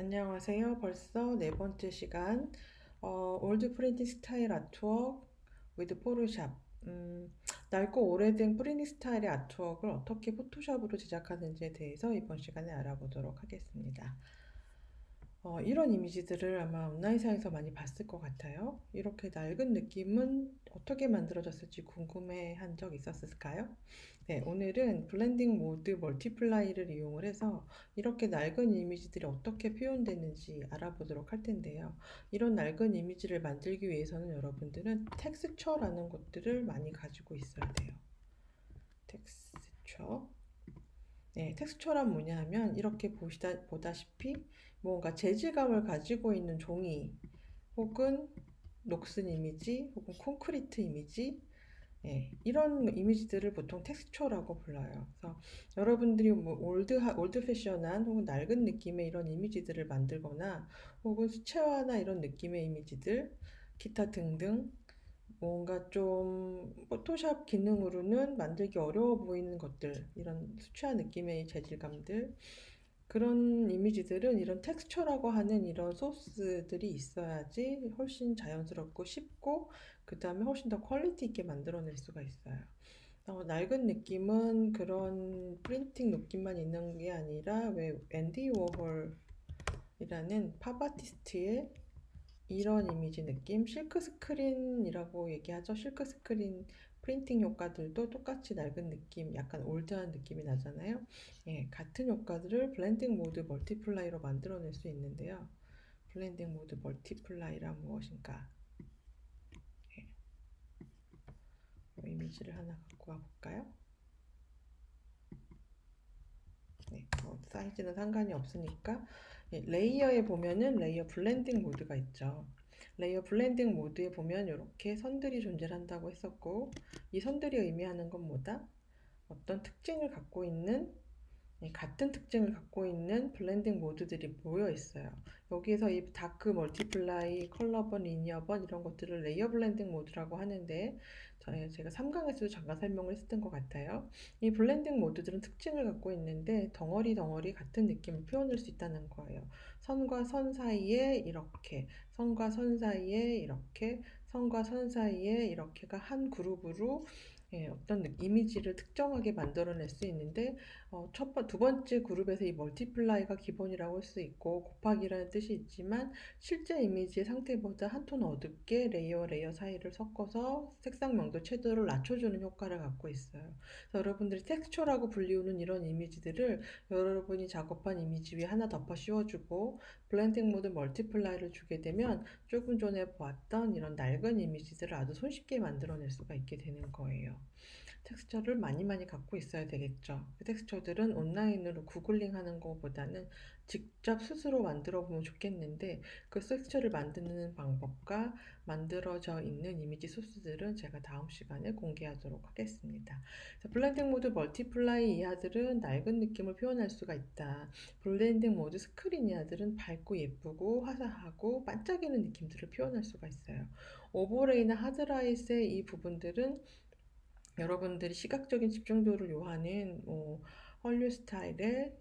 안녕하세요. 벌써 네 번째 시간. 올드 프린팅 스타일 아트웍 with 포토샵. 낡고 오래된 프린팅 스타일의 아트웍을 어떻게 포토샵으로 제작하는지에 대해서 이번 시간에 알아보도록 하겠습니다. 이런 이미지들을 아마 온라인상에서 많이 봤을 것 같아요. 이렇게 낡은 느낌은 어떻게 만들어졌을지 궁금해 한 적 있었을까요? 네, 오늘은 블렌딩 모드 멀티플라이를 이용을 해서 이렇게 낡은 이미지들이 어떻게 표현되는지 알아보도록 할 텐데요. 이런 낡은 이미지를 만들기 위해서는 여러분들은 텍스처라는 것들을 많이 가지고 있어야 돼요. 텍스처. 네, 텍스처란 뭐냐 하면 이렇게 보다시피 뭔가 재질감을 가지고 있는 종이 혹은 녹슨 이미지 혹은 콘크리트 이미지, 이런 이미지들을 보통 텍스처라고 불러요. 그래서 여러분들이 뭐 올드 패션한 혹은 낡은 느낌의 이런 이미지들을 만들거나 혹은 수채화나 이런 느낌의 이미지들, 기타 등등 뭔가 좀 포토샵 기능으로는 만들기 어려워 보이는 것들, 이런 수채화 느낌의 재질감들, 그런 이미지들은 이런 텍스처라고 하는 이런 소스들이 있어야지 훨씬 자연스럽고 쉽고 그 다음에 훨씬 더 퀄리티 있게 만들어낼 수가 있어요. 낡은 느낌은 그런 프린팅 느낌만 있는 게 아니라 왜 앤디 워홀이라는 팝 아티스트의 이런 이미지 느낌, 실크 스크린이라고 얘기하죠. 실크 스크린 프린팅 효과들도 똑같이 낡은 느낌, 약간 올드한 느낌이 나잖아요. 같은 효과들을 블렌딩 모드 멀티플라이로 만들어낼 수 있는데요. 블렌딩 모드 멀티플라이란 무엇인가? 이미지를 하나 갖고 와볼까요? 사이즈는 상관이 없으니까 레이어에 보면은 레이어 블렌딩 모드가 있죠. 레이어 블렌딩 모드에 보면 이렇게 선들이 존재한다고 했었고, 이 선들이 의미하는 건 뭐다? 어떤 특징을 갖고 있는, 같은 특징을 갖고 있는 블렌딩 모드들이 모여 있어요. 여기에서 이 다크 멀티플라이, 컬러번, 리니어번 이런 것들을 레이어 블렌딩 모드라고 하는데 제가 3강에서도 잠깐 설명을 했었던 것 같아요. 이 블렌딩 모드들은 특징을 갖고 있는데 덩어리 같은 느낌을 표현할 수 있다는 거예요. 선과 선 사이에 이렇게, 선과 선 사이에 이렇게, 선과 선 사이에 이렇게가 한 그룹으로 어떤 이미지를 특정하게 만들어낼 수 있는데 두 번째 그룹에서 이 멀티플라이가 기본이라고 할 수 있고 곱하기라는 뜻이 있지만 실제 이미지의 상태보다 한 톤 어둡게 레이어 사이를 섞어서 색상 명도 채도를 낮춰주는 효과를 갖고 있어요. 그래서 여러분들이 텍스처라고 불리우는 이런 이미지들을 여러분이 작업한 이미지 위에 하나 덮어 씌워주고 블렌딩 모드 멀티플라이를 주게 되면 조금 전에 보았던 이런 낡은 이미지들을 아주 손쉽게 만들어낼 수가 있게 되는 거예요. 텍스처를 많이 갖고 있어야 되겠죠. 그 텍스처들은 온라인으로 구글링 하는 것보다는 직접 스스로 만들어 보면 좋겠는데 그 텍스처를 만드는 방법과 만들어져 있는 이미지 소스들은 제가 다음 시간에 공개하도록 하겠습니다. 블렌딩 모드 멀티플라이 이하들은 낡은 느낌을 표현할 수가 있다. 블렌딩 모드 스크린 이하들은 밝고 예쁘고 화사하고 반짝이는 느낌들을 표현할 수가 있어요. 오버레이나 하드라이트의 이 부분들은 여러분들이 시각적인 집중도를 요하는 헐리우드 스타일의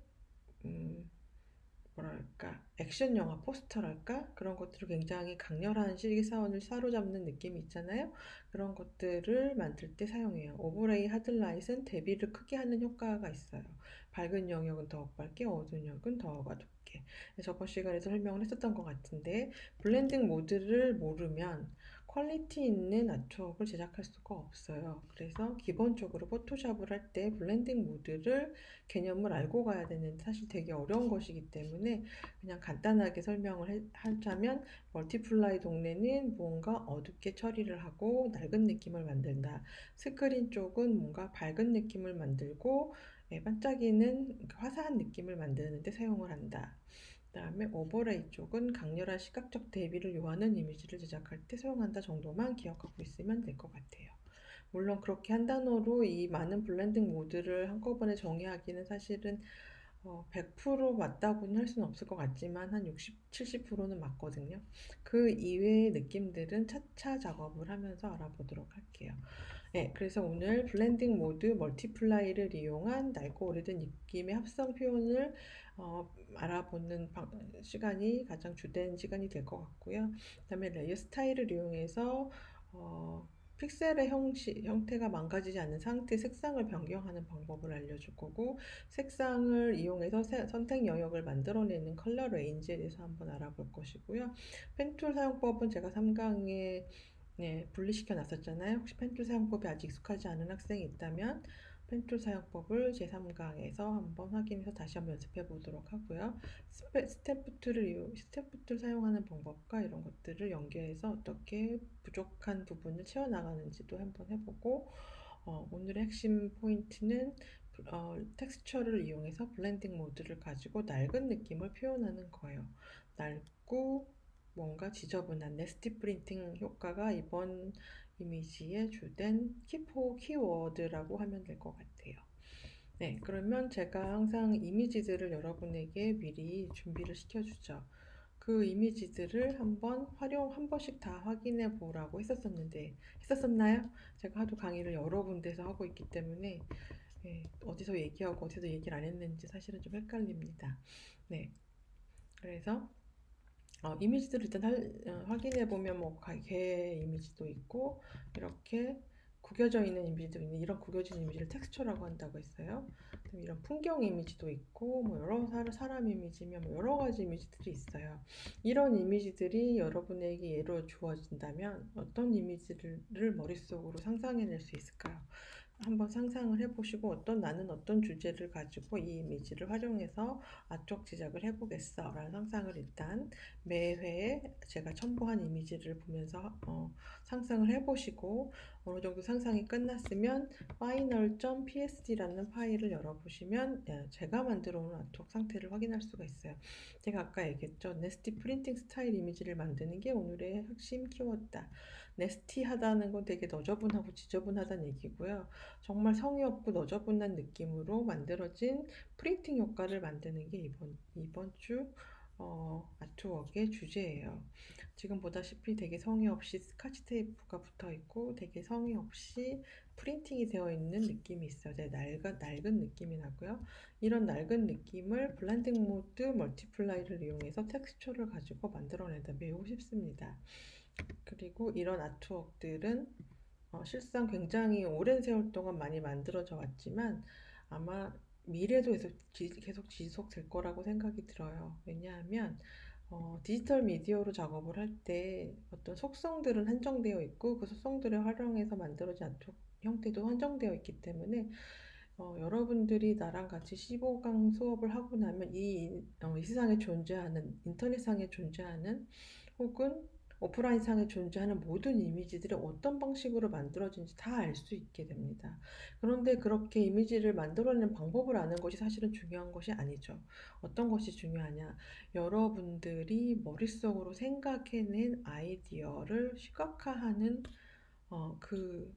뭐랄까 액션 영화 포스터랄까 그런 것들을 굉장히 강렬한 시기사원을 사로잡는 느낌이 있잖아요. 그런 것들을 만들 때 사용해요. 오버레이 하드라이트는 대비를 크게 하는 효과가 있어요. 밝은 영역은 더욱 밝게, 어두운 영역은 더욱 어둡게. 저번 시간에도 설명을 했었던 것 같은데 블렌딩 모드를 모르면 퀄리티 있는 아트웍을 제작할 수가 없어요. 그래서 기본적으로 포토샵을 할 때 블렌딩 모드를 개념을 알고 가야 되는 사실 되게 어려운 것이기 때문에 그냥 간단하게 설명을 하자면 멀티플라이 동네는 뭔가 어둡게 처리를 하고 낡은 느낌을 만든다. 스크린 쪽은 뭔가 밝은 느낌을 만들고 반짝이는 화사한 느낌을 만드는데 사용을 한다. 그 다음에 오버레이 쪽은 강렬한 시각적 대비를 요하는 이미지를 제작할 때 사용한다 정도만 기억하고 있으면 될 것 같아요. 물론 그렇게 한 단어로 이 많은 블렌딩 모드를 한꺼번에 정의하기는 사실은 100% 맞다고는 할 수는 없을 것 같지만 한 60, 70%는 맞거든요. 그 이외의 느낌들은 차차 작업을 하면서 알아보도록 할게요. 네, 그래서 오늘 블렌딩 모드 멀티플라이를 이용한 낡고 오래된 입김의 합성 표현을 알아보는 시간이 가장 주된 시간이 될 것 같고요. 그다음에 레이어 스타일을 이용해서 픽셀의 형태가 망가지지 않는 상태 색상을 변경하는 방법을 알려줄 거고, 색상을 이용해서 선택 영역을 만들어내는 컬러 레인지에 대해서 한번 알아볼 것이고요. 펜툴 사용법은 제가 3강에 분리시켜 놨었잖아요. 혹시 펜툴 사용법이 아직 익숙하지 않은 학생이 있다면 펜툴 사용법을 제3강에서 한번 확인해서 다시 한번 연습해 보도록 하고요. 스텝 툴을 사용하는 방법과 이런 것들을 연계해서 어떻게 부족한 부분을 채워나가는지도 한번 해보고, 오늘의 핵심 포인트는 텍스처를 이용해서 블렌딩 모드를 가지고 낡은 느낌을 표현하는 거예요. 낡고 뭔가 지저분한 네스티 프린팅 효과가 이번 이미지의 주된 키워드라고 하면 될 것 같아요. 네, 그러면 제가 항상 이미지들을 여러분에게 미리 준비를 시켜주죠. 그 이미지들을 한 번씩 다 확인해 보라고 했었나요? 제가 하도 강의를 여러 군데서 하고 있기 때문에 어디서 얘기하고 어디서 얘기를 안 했는지 사실은 좀 헷갈립니다. 네, 그래서 이미지들을 일단 확인해 보면 뭐 개 이미지도 있고 이렇게 구겨져 있는 이미지도 있는, 이런 구겨진 이미지를 텍스처라고 한다고 했어요. 이런 풍경 이미지도 있고 뭐 여러 사람 이미지면 뭐 여러 가지 이미지들이 있어요. 이런 이미지들이 여러분에게 예로 주어진다면 어떤 이미지를 머릿속으로 상상해낼 수 있을까요? 한번 상상을 해보시고 나는 어떤 주제를 가지고 이 이미지를 활용해서 아트웍 제작을 해보겠어 라는 상상을 일단 매 회에 제가 첨부한 이미지를 보면서 상상을 해보시고, 어느 정도 상상이 끝났으면 final.psd라는 파일을 열어보시면 제가 만들어 놓은 아트웍 상태를 확인할 수가 있어요. 제가 아까 얘기했죠. 네스티 프린팅 스타일 이미지를 만드는 게 오늘의 핵심 키워드다. 네스티하다는 건 되게 너저분하고 지저분하다는 얘기고요. 정말 성의 없고 너저분한 느낌으로 만들어진 프린팅 효과를 만드는 게 이번 주 아트웍의 주제예요. 지금 보다시피 되게 성의 없이 스카치 테이프가 붙어 있고 되게 성의 없이 프린팅이 되어 있는 느낌이 있어요. 낡은 느낌이 나고요. 이런 낡은 느낌을 블렌딩 모드 멀티플라이를 이용해서 텍스처를 가지고 만들어내다 매우 쉽습니다. 그리고 이런 아트웍들은 실상 굉장히 오랜 세월 동안 많이 만들어져 왔지만 아마 미래도 계속 지속될 거라고 생각이 들어요. 왜냐하면 디지털 미디어로 작업을 할 때 어떤 속성들은 한정되어 있고 그 속성들을 활용해서 만들어진 아트 형태도 한정되어 있기 때문에 여러분들이 나랑 같이 15강 수업을 하고 나면 이 세상에 존재하는, 인터넷상에 존재하는 혹은 오프라인상에 존재하는 모든 이미지들이 어떤 방식으로 만들어진지 다 알 수 있게 됩니다. 그런데 그렇게 이미지를 만들어내는 방법을 아는 것이 사실은 중요한 것이 아니죠. 어떤 것이 중요하냐? 여러분들이 머릿속으로 생각해낸 아이디어를 시각화하는 그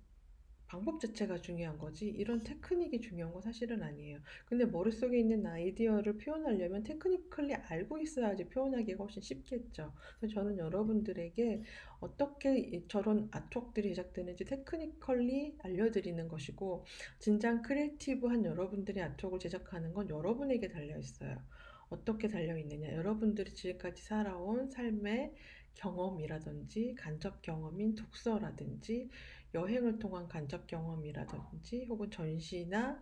방법 자체가 중요한 거지, 이런 테크닉이 중요한 건 사실은 아니에요. 근데 머릿속에 있는 아이디어를 표현하려면 테크니컬리 알고 있어야지 표현하기가 훨씬 쉽겠죠. 그래서 저는 여러분들에게 어떻게 저런 아트웍들이 제작되는지 테크니컬리 알려드리는 것이고, 진정 크리에이티브한 여러분들이 아트웍을 제작하는 건 여러분에게 달려 있어요. 어떻게 달려 있느냐? 여러분들이 지금까지 살아온 삶의 경험이라든지 간접 경험인 독서라든지 여행을 통한 간접 경험이라든지 혹은 전시나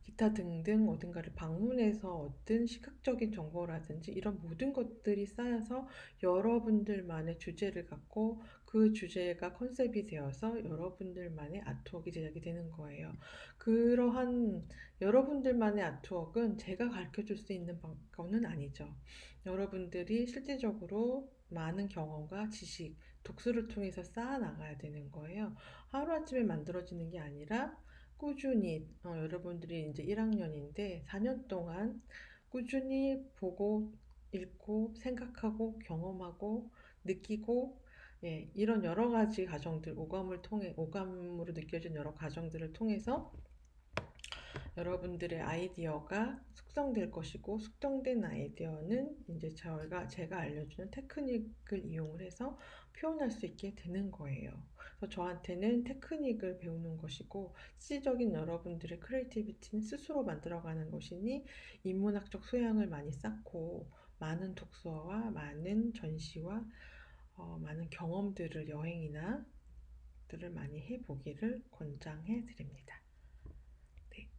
기타 등등 어딘가를 방문해서 얻은 시각적인 정보라든지 이런 모든 것들이 쌓여서 여러분들만의 주제를 갖고 그 주제가 컨셉이 되어서 여러분들만의 아트웍이 제작이 되는 거예요. 그러한 여러분들만의 아트웍은 제가 가르쳐 줄 수 있는 거는 아니죠. 여러분들이 실질적으로 많은 경험과 지식, 독서를 통해서 쌓아 나가야 되는 거예요. 하루아침에 만들어지는 게 아니라 꾸준히, 여러분들이 이제 1학년인데 4년 동안 꾸준히 보고 읽고 생각하고 경험하고 느끼고, 이런 여러 가지 오감으로 느껴진 여러 과정들을 통해서 여러분들의 아이디어가 숙성될 것이고, 숙성된 아이디어는 이제 제가 알려주는 테크닉을 이용을 해서 표현할 수 있게 되는 거예요. 그래서 저한테는 테크닉을 배우는 것이고, 실질적인 여러분들의 크리에이티비티는 스스로 만들어가는 것이니, 인문학적 소양을 많이 쌓고, 많은 독서와 많은 전시와 많은 경험들을, 여행이나 들을 많이 해보기를 권장해 드립니다. 네,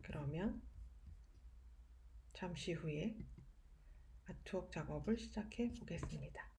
그러면 잠시 후에 아트웍 작업을 시작해 보겠습니다.